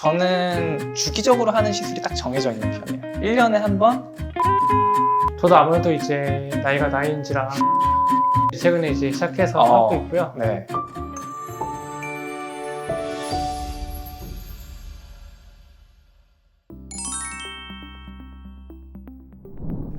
저는 주기적으로 하는 시술이 딱 정해져 있는 편이에요. 1년에 한 번? 저도 아무래도 이제 나이가 나이인지라 최근에 이제 시작해서 하고 있고요. 네.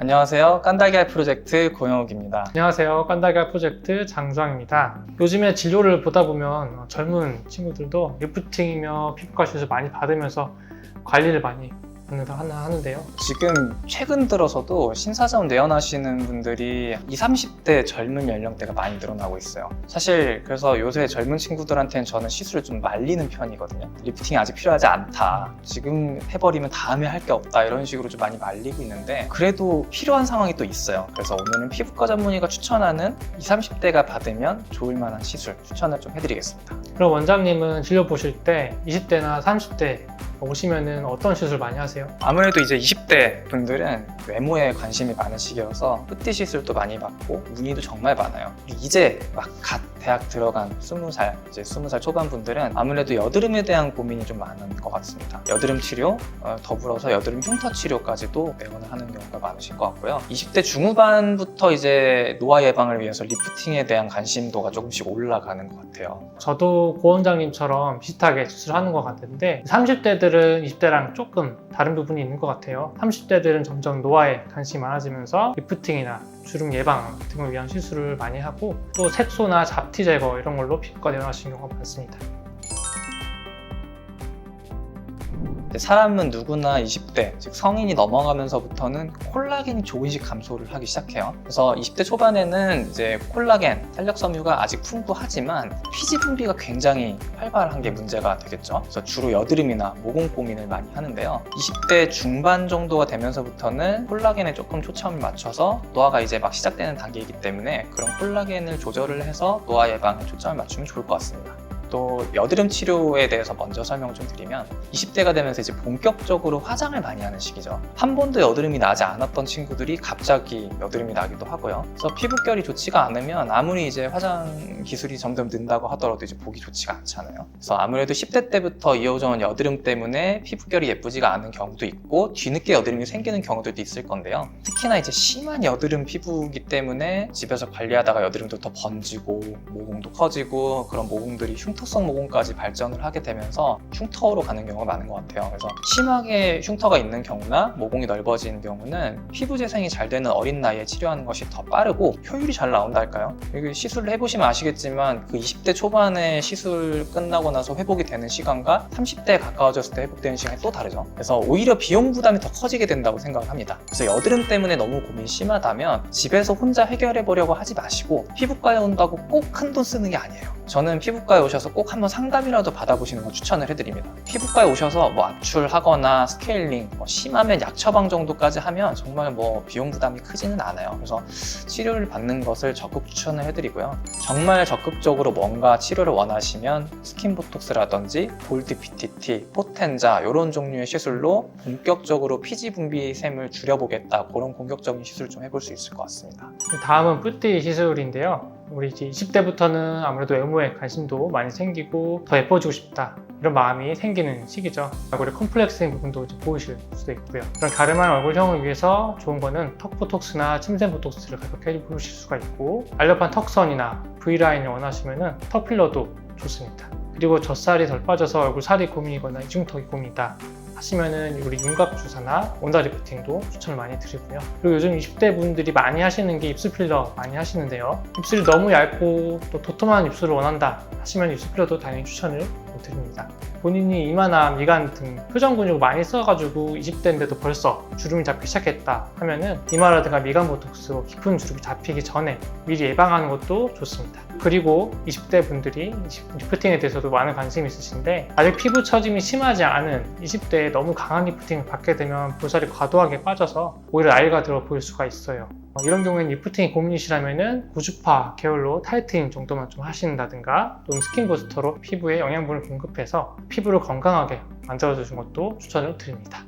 안녕하세요. 깐달걀 프로젝트 고영욱입니다. 안녕하세요. 깐달걀 프로젝트 장주환입니다. 요즘에 진료를 보다 보면 젊은 친구들도 리프팅이며 피부과 시술 많이 받으면서 관리를 많이 하는데요. 지금 최근 들어서도 신사자원 내원하시는 분들이 20, 30대 젊은 연령대가 많이 늘어나고 있어요. 사실 그래서 요새 젊은 친구들한테는 저는 시술을 좀 말리는 편이거든요. 리프팅이 아직 필요하지 않다. 지금 해버리면 다음에 할 게 없다. 이런 식으로 좀 많이 말리고 있는데 그래도 필요한 상황이 또 있어요. 그래서 오늘은 피부과 전문의가 추천하는 20, 30대가 받으면 좋을 만한 시술 추천을 좀 해드리겠습니다. 그럼 원장님은 진료 보실 때 20대나 30대 오시면은 어떤 시술 많이 하세요? 아무래도 이제 20대 분들은 외모에 관심이 많으시기여서 뿌띠 시술도 많이 받고 문의도 정말 많아요. 이제 막 갓 대학 들어간 20살, 이제 20살 초반 분들은 아무래도 여드름에 대한 고민이 좀 많은 것 같습니다. 여드름 치료, 더불어서 여드름 흉터 치료까지도 내원을 하는 경우가 많으실 것 같고요. 20대 중후반부터 이제 노화 예방을 위해서 리프팅에 대한 관심도가 조금씩 올라가는 것 같아요. 저도 고 원장님처럼 비슷하게 시술하는 것 같은데 30대들은 20대랑 조금 다른 부분이 있는 것 같아요. 30대들은 점점 노화에 관심이 많아지면서 리프팅이나 주름 예방 등을 위한 시술을 많이 하고 또 색소나 잡티 제거 이런 걸로 피부과 내원하시는 경우가 많습니다. 사람은 누구나 20대, 즉 성인이 넘어가면서부터는 콜라겐이 조금씩 감소를 하기 시작해요. 그래서 20대 초반에는 이제 콜라겐, 탄력섬유가 아직 풍부하지만 피지 분비가 굉장히 활발한 게 문제가 되겠죠. 그래서 주로 여드름이나 모공 고민을 많이 하는데요. 20대 중반 정도가 되면서부터는 콜라겐에 조금 초점을 맞춰서 노화가 이제 막 시작되는 단계이기 때문에 그런 콜라겐을 조절을 해서 노화 예방에 초점을 맞추면 좋을 것 같습니다. 또 여드름 치료에 대해서 먼저 설명을 좀 드리면 20대가 되면서 이제 본격적으로 화장을 많이 하는 시기죠. 한 번도 여드름이 나지 않았던 친구들이 갑자기 여드름이 나기도 하고요. 그래서 피부결이 좋지가 않으면 아무리 이제 화장 기술이 점점 는다고 하더라도 이제 보기 좋지가 않잖아요. 그래서 아무래도 10대 때부터 이어져 온 여드름 때문에 피부결이 예쁘지가 않은 경우도 있고 뒤늦게 여드름이 생기는 경우들도 있을 건데요. 특히나 이제 심한 여드름 피부이기 때문에 집에서 관리하다가 여드름도 더 번지고 모공도 커지고 그런 모공들이 흉터성 모공까지 발전을 하게 되면서 흉터로 가는 경우가 많은 것 같아요. 그래서 심하게 흉터가 있는 경우나 모공이 넓어진 경우는 피부 재생이 잘 되는 어린 나이에 치료하는 것이 더 빠르고 효율이 잘 나온다 할까요? 시술을 해보시면 아시겠지만 그 20대 초반에 시술 끝나고 나서 회복이 되는 시간과 30대에 가까워졌을 때 회복되는 시간이 또 다르죠. 그래서 오히려 비용 부담이 더 커지게 된다고 생각을 합니다. 그래서 여드름 때문에 너무 고민이 심하다면 집에서 혼자 해결해 보려고 하지 마시고 피부과에 온다고 꼭 큰돈 쓰는 게 아니에요. 저는 피부과에 오셔서 꼭 한번 상담이라도 받아보시는 걸 추천을 해드립니다. 피부과에 오셔서 뭐 압출하거나 스케일링, 심하면 약 처방 정도까지 하면 정말 뭐 비용 부담이 크지는 않아요. 그래서 치료를 받는 것을 적극 추천을 해드리고요. 정말 적극적으로 뭔가 치료를 원하시면 스킨보톡스라든지 볼드 PTT, 포텐자 이런 종류의 시술로 본격적으로 피지 분비 샘을 줄여보겠다 그런 공격적인 시술을 좀 해볼 수 있을 것 같습니다. 다음은 뿌띠 시술인데요. 우리 이제 20대부터는 아무래도 외모에 관심도 많이 생기고 더 예뻐지고 싶다 이런 마음이 생기는 시기죠. 얼굴에 컴플렉스인 부분도 이제 보이실 수도 있고요. 그런 갸름한 얼굴형을 위해서 좋은 거는 턱보톡스나 침샘 보톡스를 가볍게 해주실 수가 있고 알렵한 턱선이나 V라인을 원하시면 턱 필러도 좋습니다. 그리고 젖살이 덜 빠져서 얼굴 살이 고민이거나 이중턱이 고민이다 하시면은 우리 윤곽 주사나 온다 리프팅도 추천을 많이 드리고요. 그리고 요즘 20대 분들이 많이 하시는 게 입술 필러 많이 하시는데요. 입술이 너무 얇고 또 도톰한 입술을 원한다 하시면 입술 필러도 당연히 추천을 드립니다. 본인이 이마나 미간 등 표정 근육을 많이 써가지고 20대인데도 벌써 주름이 잡기 시작했다 하면은 이마라든가 미간 보톡스로 깊은 주름이 잡히기 전에 미리 예방하는 것도 좋습니다. 그리고 20대 분들이 리프팅에 대해서도 많은 관심이 있으신데 아직 피부 처짐이 심하지 않은 20대에 너무 강한 리프팅을 받게 되면 볼살이 과도하게 빠져서 오히려 나이가 들어 보일 수가 있어요. 이런 경우에는 리프팅이 고민이시라면 고주파 계열로 타이트닝 정도만 좀 하신다든가 또는 스킨 부스터로 피부에 영양분을 공급해서 피부를 건강하게 만들어주는 것도 추천을 드립니다.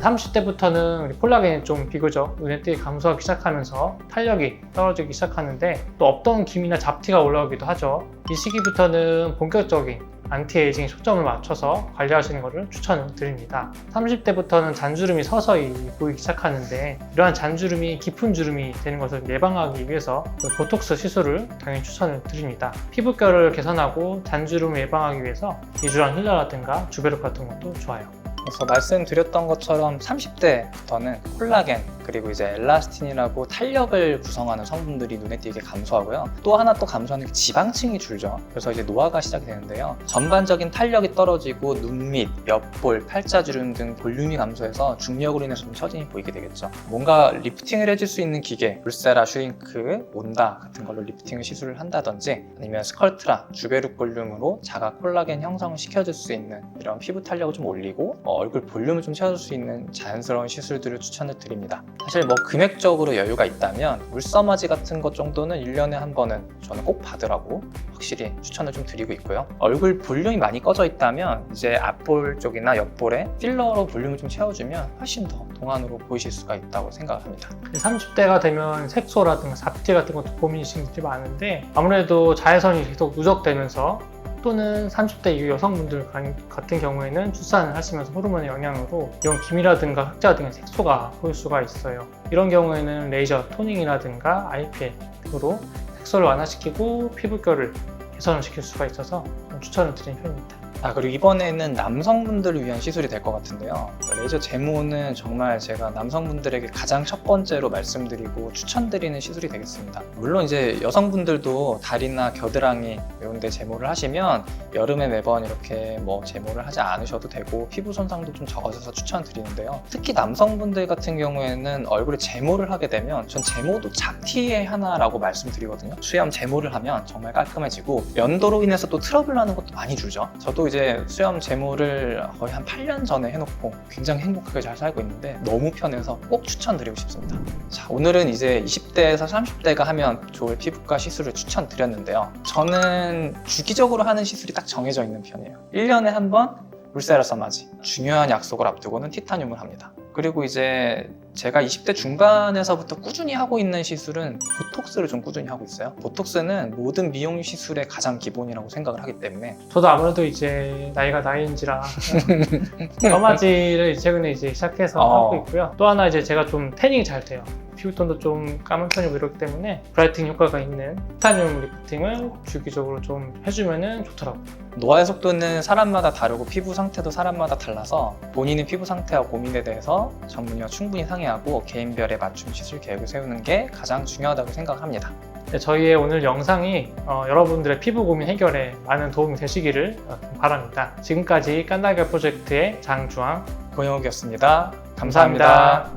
30대부터는 콜라겐이 좀 비교적 눈에 띄게 감소하기 시작하면서 탄력이 떨어지기 시작하는데 또 없던 기미나 잡티가 올라오기도 하죠. 이 시기부터는 본격적인 안티에이징에 초점을 맞춰서 관리하시는 것을 추천을 드립니다. 30대부터는 잔주름이 서서히 보이기 시작하는데 이러한 잔주름이 깊은 주름이 되는 것을 예방하기 위해서 보톡스 시술을 당연히 추천을 드립니다. 피부결을 개선하고 잔주름을 예방하기 위해서 이주랑 힐러라든가 주베르 같은 것도 좋아요. 그래서 말씀드렸던 것처럼 30대부터는 콜라겐 그리고 이제 엘라스틴이라고 탄력을 구성하는 성분들이 눈에 띄게 감소하고요. 또 하나 또 감소하는 게 지방층이 줄죠. 그래서 이제 노화가 시작이 되는데요. 전반적인 탄력이 떨어지고 눈밑, 옆볼, 팔자주름 등 볼륨이 감소해서 중력으로 인해서 좀 처짐이 보이게 되겠죠. 뭔가 리프팅을 해줄 수 있는 기계, 울세라, 슈링크, 온다 같은 걸로 리프팅을 시술을 한다든지 아니면 스컬트라, 주베룩 볼륨으로 자가 콜라겐 형성을 시켜줄 수 있는 이런 피부 탄력을 좀 올리고 얼굴 볼륨을 좀 채워줄 수 있는 자연스러운 시술들을 추천을 드립니다. 사실 뭐 금액적으로 여유가 있다면 물서마지 같은 것 정도는 1년에 한 번은 저는 꼭 받으라고 확실히 추천을 좀 드리고 있고요. 얼굴 볼륨이 많이 꺼져 있다면 이제 앞볼 쪽이나 옆볼에 필러로 볼륨을 좀 채워주면 훨씬 더 동안으로 보이실 수가 있다고 생각을 합니다. 30대가 되면 색소라든가 잡티 같은 것도 고민이신 분들이 많은데 아무래도 자외선이 계속 누적되면서 또는 30대 이후 여성분들 같은 경우에는 출산을 하시면서 호르몬의 영향으로 이런 기미라든가 흑자 등의 색소가 보일 수가 있어요. 이런 경우에는 레이저 토닝이라든가 IPL으로 색소를 완화시키고 피부결을 개선을 시킬 수가 있어서 추천을 드리는 편입니다. 그리고 이번에는 남성분들을 위한 시술이 될 것 같은데요. 레이저 제모는 정말 제가 남성분들에게 가장 첫 번째로 말씀드리고 추천드리는 시술이 되겠습니다. 물론 이제 여성분들도 다리나 겨드랑이 이런 데 제모를 하시면 여름에 매번 이렇게 뭐 제모를 하지 않으셔도 되고 피부 손상도 좀 적어져서 추천드리는데요. 특히 남성분들 같은 경우에는 얼굴에 제모를 하게 되면 전 제모도 잡티의 하나라고 말씀드리거든요. 수염 제모를 하면 정말 깔끔해지고 연도로 인해서 또 트러블 나는 것도 많이 줄죠. 저도 이제 수염 제모를 거의 한 8년 전에 해놓고 굉장히 행복하게 잘 살고 있는데 너무 편해서 꼭 추천드리고 싶습니다. 자, 오늘은 이제 20대에서 30대가 하면 좋을 피부과 시술을 추천드렸는데요. 저는 주기적으로 하는 시술이 딱 정해져 있는 편이에요. 1년에 한 번 울세라 서마지, 중요한 약속을 앞두고는 티타늄을 합니다. 그리고 이제 제가 20대 중반에서부터 꾸준히 하고 있는 시술은 보톡스를 좀 꾸준히 하고 있어요. 보톡스는 모든 미용 시술의 가장 기본이라고 생각을 하기 때문에 저도 아무래도 이제 나이가 나이인지라 서마지를 최근에 이제 시작해서 하고 있고요. 또 하나 이제 제가 좀 태닝이 잘 돼요. 피부톤도 좀 까만 편이고 이렇기 때문에 브라이팅 효과가 있는 티타늄 리프팅을 주기적으로 좀 해주면 좋더라고요. 노화의 속도는 사람마다 다르고 피부 상태도 사람마다 달라서 본인의 피부 상태와 고민에 대해서 전문의와 충분히 상의하고 개인별에 맞춤 시술 계획을 세우는 게 가장 중요하다고 생각합니다. 네, 저희의 오늘 영상이 여러분들의 피부 고민 해결에 많은 도움이 되시기를 바랍니다. 지금까지 깐달걀 프로젝트의 장주황 고영욱이었습니다. 감사합니다.